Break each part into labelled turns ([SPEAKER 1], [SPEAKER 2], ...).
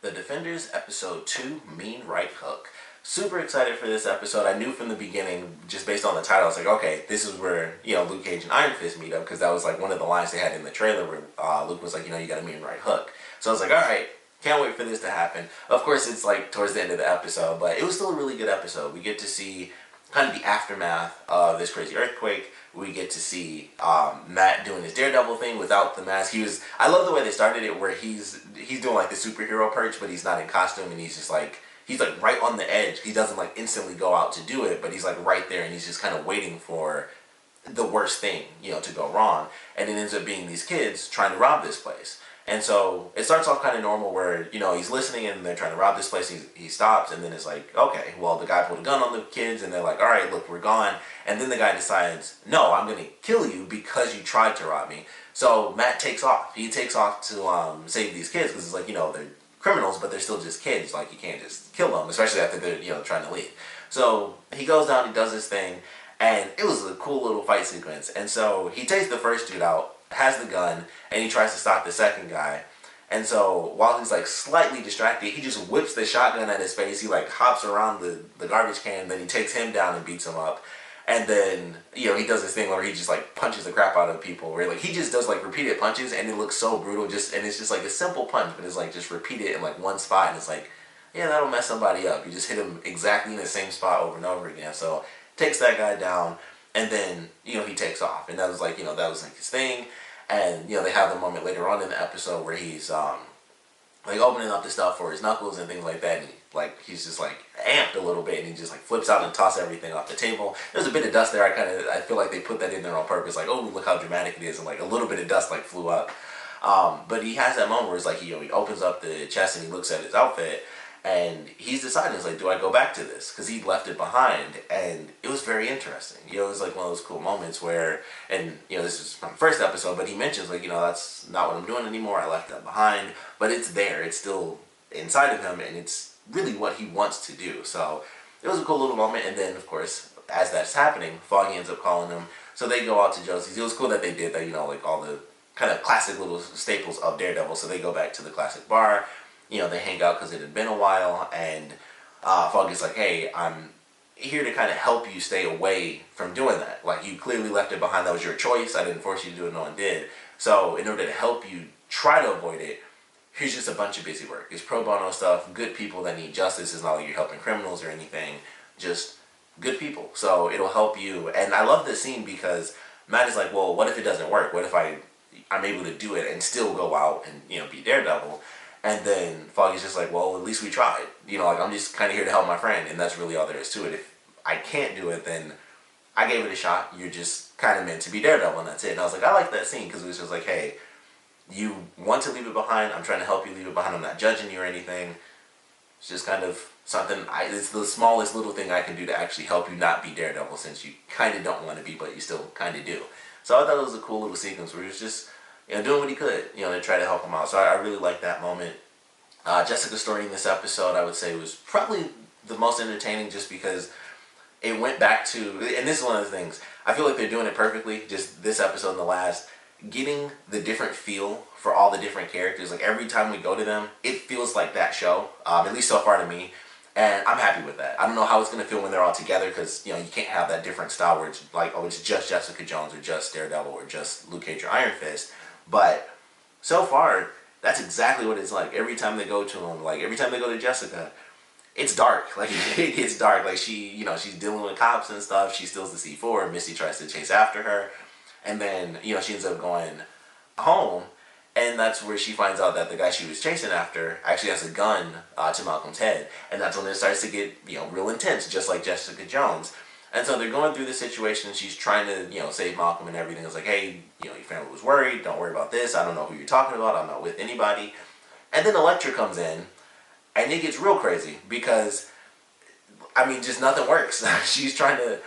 [SPEAKER 1] The Defenders, Episode 2, Mean Right Hook. Super excited for this episode. I knew from the beginning, just based on the title, I was like, okay, this is where, Luke Cage and Iron Fist meet up, because that was like one of the lines they had in the trailer where Luke was like, you got a mean right hook. So I was like, alright, can't wait for this to happen. Of course, it's like towards the end of the episode, but it was still a really good episode. We get to see kind of the aftermath of this crazy earthquake. We get to see Matt doing his Daredevil thing without the mask. I love the way they started it, where he's doing like the superhero perch, but he's not in costume, and he's like right on the edge. He doesn't like instantly go out to do it, but he's like right there, and he's just kind of waiting for the worst thing, to go wrong. And it ends up being these kids trying to rob this place. And so it starts off kind of normal where, he's listening and they're trying to rob this place. He stops, and then it's like, okay, well, the guy pulled a gun on the kids, and they're like, all right, look, we're gone. And then the guy decides, no, I'm going to kill you because you tried to rob me. So Matt takes off. He takes off to save these kids, because it's like, they're criminals, but they're still just kids. Like, you can't just kill them, especially after they're, trying to leave. So he goes down, he does his thing, and it was a cool little fight sequence. And so he takes the first dude out, has the gun, and he tries to stop the second guy. And so while he's like slightly distracted, he just whips the shotgun at his face. He like hops around the garbage can, then he takes him down and beats him up. And then, he does this thing where he just like punches the crap out of people, where like he just does like repeated punches, and it looks so brutal, and it's just like a simple punch, but it's like just repeated in like one spot, and it's like, yeah, that'll mess somebody up. You just hit him exactly in the same spot over and over again. So takes that guy down, and then, he takes off. And that was like, that was like his thing. And, they have the moment later on in the episode where he's, like opening up the stuff for his knuckles and things like that. And he's just like amped a little bit, and he just like flips out and tosses everything off the table. There's a bit of dust there. I feel like they put that in there on purpose. Like, oh, look how dramatic it is. And like a little bit of dust like flew up. But he has that moment where it's like, he opens up the chest and he looks at his outfit. And he's deciding, it's like, do I go back to this? Because he left it behind, and it was very interesting. It was like one of those cool moments where, and this is from the first episode, but he mentions like, that's not what I'm doing anymore. I left that behind, but it's there. It's still inside of him, and it's really what he wants to do. So it was a cool little moment. And then, of course, as that's happening, Foggy ends up calling him. So they go out to Josie's. It was cool that they did that, like all the kind of classic little staples of Daredevil. So they go back to the classic bar. They hang out because it had been a while, and Foggy's like, hey, I'm here to kind of help you stay away from doing that. Like, you clearly left it behind. That was your choice. I didn't force you to do it. No one did. So in order to help you try to avoid it, here's just a bunch of busy work. It's pro bono stuff, good people that need justice. It's not like you're helping criminals or anything, just good people. So it'll help you. And I love this scene because Matt is like, well, what if it doesn't work? What if I'm able to do it and still go out and, be Daredevil? And then Foggy's just like, well, at least we tried. Like, I'm just kind of here to help my friend, and that's really all there is to it. If I can't do it, then I gave it a shot. You're just kind of meant to be Daredevil, and that's it. And I was like, I like that scene, because it was just like, hey, you want to leave it behind. I'm trying to help you leave it behind. I'm not judging you or anything. It's just kind of something, it's the smallest little thing I can do to actually help you not be Daredevil, since you kind of don't want to be, but you still kind of do. So I thought it was a cool little sequence where he was just doing what he could, to try to help him out. So I really liked that moment. Jessica's story in this episode, I would say, was probably the most entertaining, just because it went back to, and this is one of the things, I feel like they're doing it perfectly, just this episode and the last, getting the different feel for all the different characters. Like, every time we go to them, it feels like that show, at least so far to me, and I'm happy with that. I don't know how it's going to feel when they're all together, because, you can't have that different style where it's like, oh, it's just Jessica Jones, or just Daredevil, or just Luke Cage or Iron Fist. But so far, that's exactly what it's like. Every time they go to him, like every time they go to Jessica, it's dark. Like, it gets dark. Like, she, she's dealing with cops and stuff. She steals the C4. Misty tries to chase after her. And then, she ends up going home. And that's where she finds out that the guy she was chasing after actually has a gun to Malcolm's head. And that's when it starts to get, real intense, just like Jessica Jones. And so they're going through the situation. She's trying to, save Malcolm and everything. It's like, hey, your family was worried. Don't worry about this. I don't know who you're talking about. I'm not with anybody. And then Elektra comes in, and it gets real crazy because, just nothing works. She's trying to,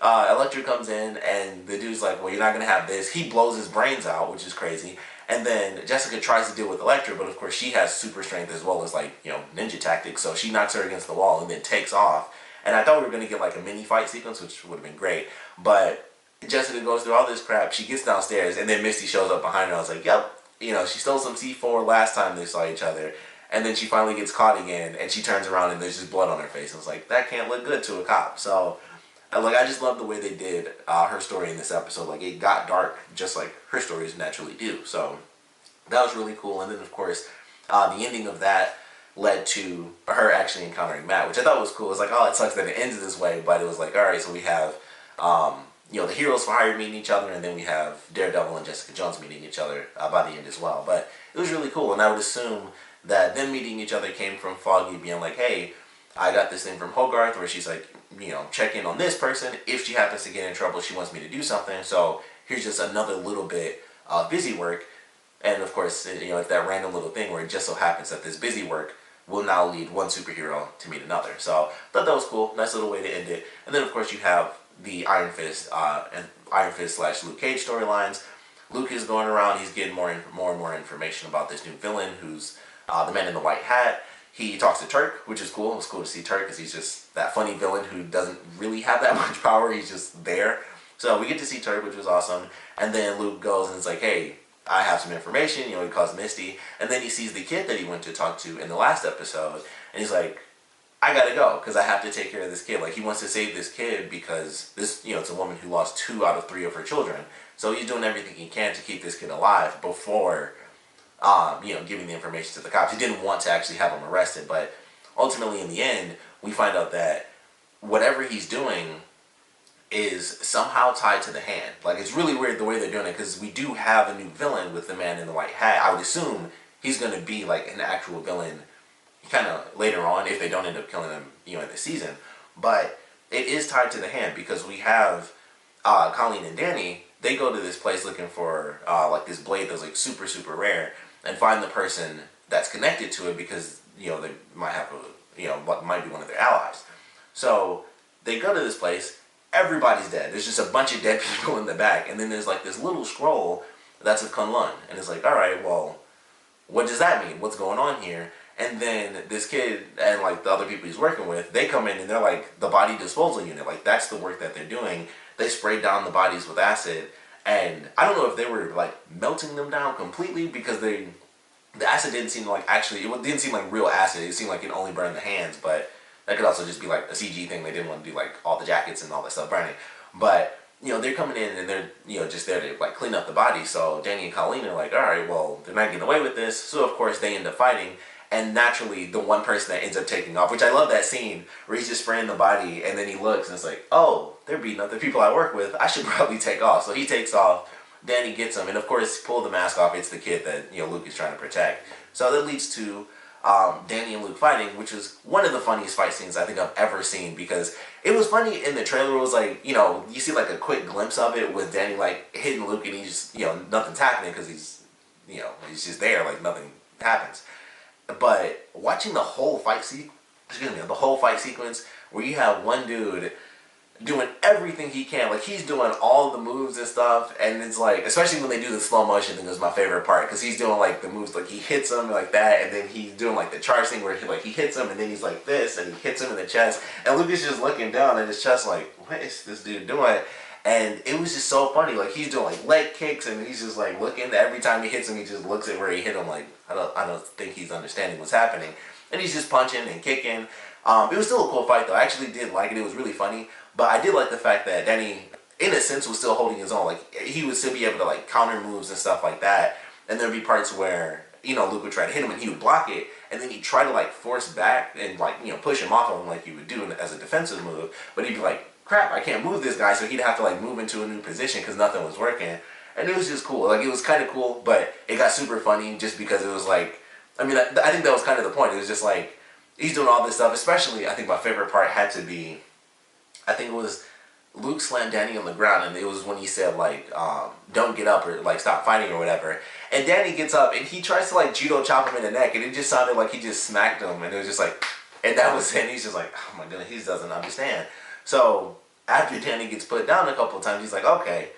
[SPEAKER 1] Elektra comes in, and the dude's like, well, you're not going to have this. He blows his brains out, which is crazy. And then Jessica tries to deal with Elektra, but of course she has super strength as well as, like, ninja tactics. So she knocks her against the wall and then takes off. And I thought we were going to get like a mini fight sequence, which would have been great. But Jessica goes through all this crap. She gets downstairs, and then Misty shows up behind her. I was like, yep. She stole some C4 last time they saw each other. And then she finally gets caught again, and she turns around and there's just blood on her face. I was like, that can't look good to a cop. So, like, I just love the way they did her story in this episode. Like, it got dark just like her stories naturally do. So that was really cool. And then, of course, the ending of that led to her actually encountering Matt, which I thought was cool. It was like, oh, it sucks that it ends this way, but it was like, all right, so we have, the heroes for hire meeting each other, and then we have Daredevil and Jessica Jones meeting each other by the end as well. But it was really cool, and I would assume that them meeting each other came from Foggy being like, hey, I got this thing from Hogarth where she's like, check in on this person. If she happens to get in trouble, she wants me to do something. So here's just another little bit of busy work. And of course, it's that random little thing where it just so happens that this busy work will now lead one superhero to meet another. So I thought that was cool. Nice little way to end it. And then of course you have the Iron Fist and Iron Fist / Luke Cage storylines. Luke is going around. He's getting more and more information about this new villain who's the man in the white hat. He talks to Turk, which is cool. It was cool to see Turk because he's just that funny villain who doesn't really have that much power. He's just there. So we get to see Turk, which was awesome. And then Luke goes and it's like, hey, I have some information. He calls Misty. And then he sees the kid that he went to talk to in the last episode. And he's like, I gotta go because I have to take care of this kid. Like, he wants to save this kid because this, it's a woman who lost 2 out of 3 of her children. So he's doing everything he can to keep this kid alive before giving the information to the cops. He didn't want to actually have him arrested, but ultimately in the end, we find out that whatever he's doing is somehow tied to the hand. Like, it's really weird the way they're doing it because we do have a new villain with the man in the white hat. I would assume he's going to be like an actual villain kind of later on if they don't end up killing him, in the season. But it is tied to the hand because we have Colleen and Danny. They go to this place looking for like this blade that's like super, super rare and find the person that's connected to it because, they might have what might be one of their allies. So they go to this place. Everybody's dead. There's just a bunch of dead people in the back. And then there's like this little scroll that's a Kunlun. And it's like, all right, well, what does that mean? What's going on here? And then this kid and like the other people he's working with, they come in and they're like the body disposal unit. Like, that's the work that they're doing. They sprayed down the bodies with acid. And I don't know if they were like melting them down completely because the acid didn't seem like it didn't seem like real acid. It seemed like it only burned the hands, but that could also just be like a CG thing. They didn't want to do like all the jackets and all that stuff burning. But, they're coming in and they're, just there to like clean up the body. So Danny and Colleen are like, all right, well, they're not getting away with this. So of course they end up fighting. And naturally, the one person that ends up taking off, which I love that scene where he's just spraying the body and then he looks and it's like, oh, they're beating up the people I work with. I should probably take off. So he takes off. Danny gets him. And of course, pull the mask off. It's the kid that, Luke is trying to protect. So that leads to Danny and Luke fighting, which is one of the funniest fight scenes I think I've ever seen because it was funny in the trailer. It was like, you see like a quick glimpse of it with Danny like hitting Luke and he's just, nothing's happening because he's, he's just there. Like, nothing happens. But watching the whole fight sequence where you have one dude doing everything he can, like he's doing all the moves and stuff, and it's like, especially when they do the slow motion thing, is my favorite part because he's doing like the moves, like he hits him like that, and then he's doing like the charge thing where he hits him, and then he's like this, and he hits him in the chest, and Luke is just looking down at his chest like, what is this dude doing? And it was just so funny. Like, he's doing like leg kicks and he's just like looking. Every time he hits him, he just looks at where he hit him. Like, I don't think he's understanding what's happening. And he's just punching and kicking. It was still a cool fight though. I actually did like it. It was really funny. But I did like the fact that Danny, in a sense, was still holding his own. Like, he would still be able to like counter moves and stuff like that. And there'd be parts where, Luke would try to hit him and he would block it. And then he'd try to like force back and like, push him off of him like you would do as a defensive move. But he'd be like, crap, I can't move this guy, so he'd have to like move into a new position because nothing was working. And it was just cool. Like, it was kind of cool, but it got super funny just because it was like, I think that was kind of the point. It was just like, he's doing all this stuff, especially, I think my favorite part had to be, I think it was Luke slammed Danny on the ground, and it was when he said like, don't get up or like stop fighting or whatever. And Danny gets up and he tries to like judo chop him in the neck, and it just sounded like he just smacked him, and it was just like, and that was it. And he's just like, oh my goodness, he doesn't understand. So after Danny gets put down a couple of times, he's like, okay,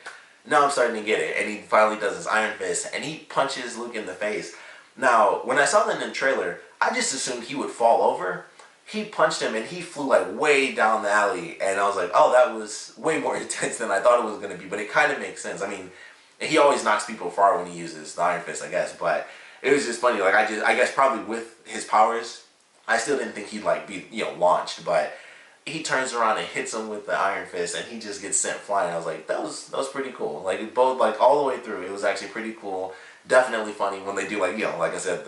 [SPEAKER 1] now I'm starting to get it. And he finally does his Iron Fist, and he punches Luke in the face. Now, when I saw that in the trailer, I just assumed he would fall over. He punched him, and he flew like way down the alley. And I was like, oh, that was way more intense than I thought it was going to be. But it kind of makes sense. I mean, he always knocks people far when he uses the Iron Fist, I guess. But it was just funny. Like I guess probably with his powers, I still didn't think he'd like be launched, but he turns around and hits him with the Iron Fist, and he just gets sent flying. I was like, that was pretty cool. Like it both like all the way through, it was actually pretty cool. Definitely funny when they do like like I said,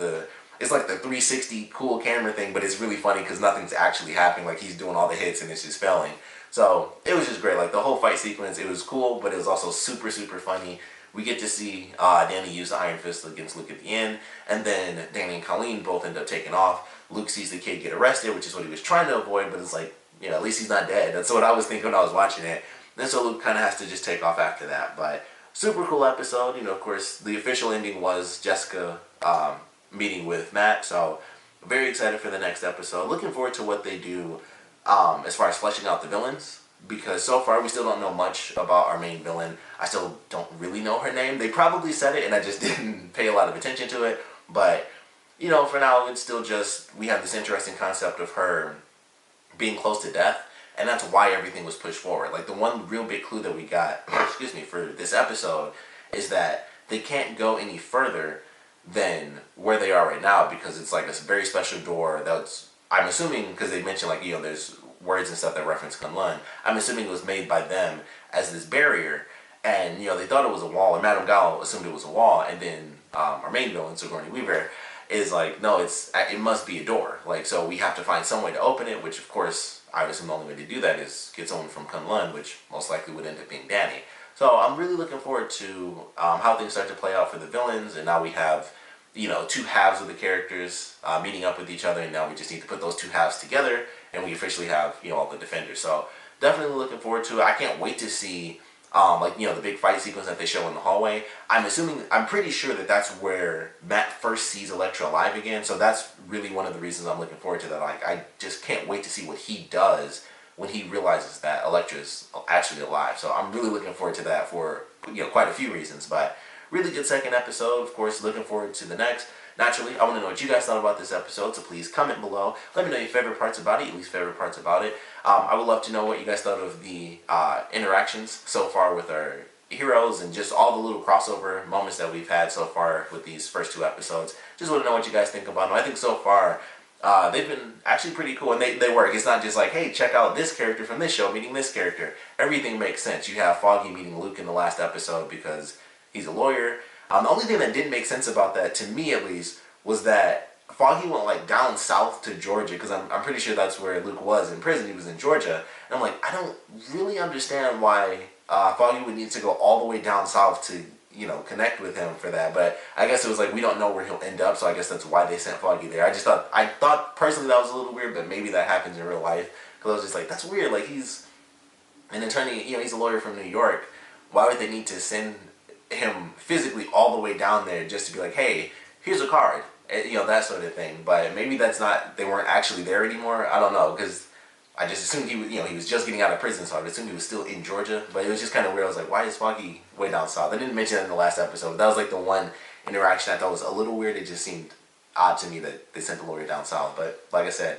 [SPEAKER 1] it's like the 360 cool camera thing, but it's really funny because nothing's actually happening. Like he's doing all the hits and it's just failing. So it was just great. Like the whole fight sequence, it was cool, but it was also super super funny. We get to see Danny use the Iron Fist against Luke at the end, and then Danny and Colleen both end up taking off. Luke sees the kid get arrested, which is what he was trying to avoid, but it's like, at least he's not dead. That's what I was thinking when I was watching it. And so Luke kind of has to just take off after that. But super cool episode. Of course, the official ending was Jessica meeting with Matt. So very excited for the next episode. Looking forward to what they do as far as fleshing out the villains. Because so far we still don't know much about our main villain. I still don't really know her name. They probably said it and I just didn't pay a lot of attention to it. But, for now it's still just, we have this interesting concept of her being close to death. And that's why everything was pushed forward. Like the one real big clue that we got, for this episode is that they can't go any further than where they are right now because it's like a very special door that's, I'm assuming, because they mentioned like, there's words and stuff that reference Kunlun. I'm assuming it was made by them as this barrier, and they thought it was a wall, and Madame Gao assumed it was a wall, and then our main villain, Sigourney Weaver, is like, no, it must be a door. Like, so we have to find some way to open it, which of course I assume the only way to do that is get someone from Kunlun, which most likely would end up being Danny. So I'm really looking forward to how things start to play out for the villains, and now we have two halves of the characters meeting up with each other, and now we just need to put those two halves together, and we officially have all the defenders. So definitely looking forward to it. I can't wait to see the big fight sequence that they show in the hallway. I'm pretty sure that that's where Matt first sees Elektra alive again. So that's really one of the reasons I'm looking forward to that. Like I just can't wait to see what he does when he realizes that Elektra's actually alive. So I'm really looking forward to that for quite a few reasons, but. Really good second episode. Of course, looking forward to the next. Naturally, I want to know what you guys thought about this episode, so please comment below. Let me know your favorite parts about it, your least favorite parts about it. I would love to know what you guys thought of the interactions so far with our heroes and just all the little crossover moments that we've had so far with these first two episodes. Just want to know what you guys think about them. I think so far they've been actually pretty cool, and they work. It's not just like, hey, check out this character from this show meeting this character. Everything makes sense. You have Foggy meeting Luke in the last episode because he's a lawyer. The only thing that didn't make sense about that, to me at least, was that Foggy went like down south to Georgia, because I'm pretty sure that's where Luke was in prison. He was in Georgia. And I'm like, I don't really understand why Foggy would need to go all the way down south to, connect with him for that. But I guess it was like, we don't know where he'll end up, so I guess that's why they sent Foggy there. I thought personally that was a little weird, but maybe that happens in real life. Because I was just like, that's weird. Like, he's an attorney, he's a lawyer from New York. Why would they need to send him physically all the way down there just to be like, hey, here's a card, that sort of thing. But maybe that's not, they weren't actually there anymore. I don't know, because I just assumed he was, he was just getting out of prison, so I assumed he was still in Georgia. But it was just kind of weird. I was like, why is Foggy way down south? I didn't mention that in the last episode. That was like the one interaction I thought was a little weird. It just seemed odd to me that they sent the lawyer down south. But like I said,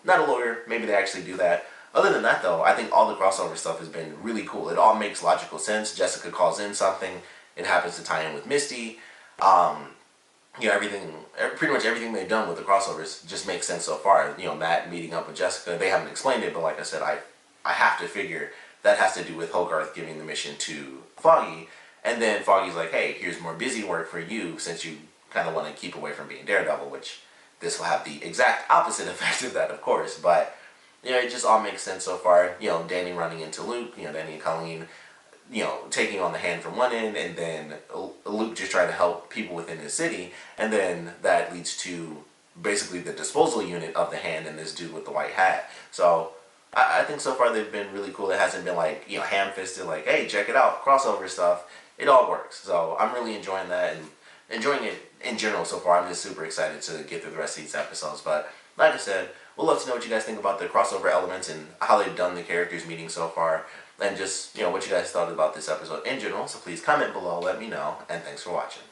[SPEAKER 1] not a lawyer. Maybe they actually do that. Other than that, though, I think all the crossover stuff has been really cool. It all makes logical sense. Jessica calls in something. It happens to tie in with Misty. Everything, pretty much everything they've done with the crossovers just makes sense so far. Matt meeting up with Jessica, they haven't explained it, but like I said, I have to figure that has to do with Hogarth giving the mission to Foggy, and then Foggy's like, hey, here's more busy work for you since you kind of want to keep away from being Daredevil, which this will have the exact opposite effect of that, of course, but it just all makes sense so far. Danny running into Luke, Danny and Colleen, taking on the hand from one end, and then Luke just trying to help people within his city, and then that leads to basically the disposal unit of the hand and this dude with the white hat. So I think so far they've been really cool. It hasn't been like, ham-fisted, like, hey, check it out, crossover stuff. It all works. So I'm really enjoying that and enjoying it in general so far. I'm just super excited to get through the rest of these episodes. But like I said, we'd love to know what you guys think about the crossover elements and how they've done the characters meeting so far. And just, what you guys thought about this episode in general. So please comment below, let me know, and thanks for watching.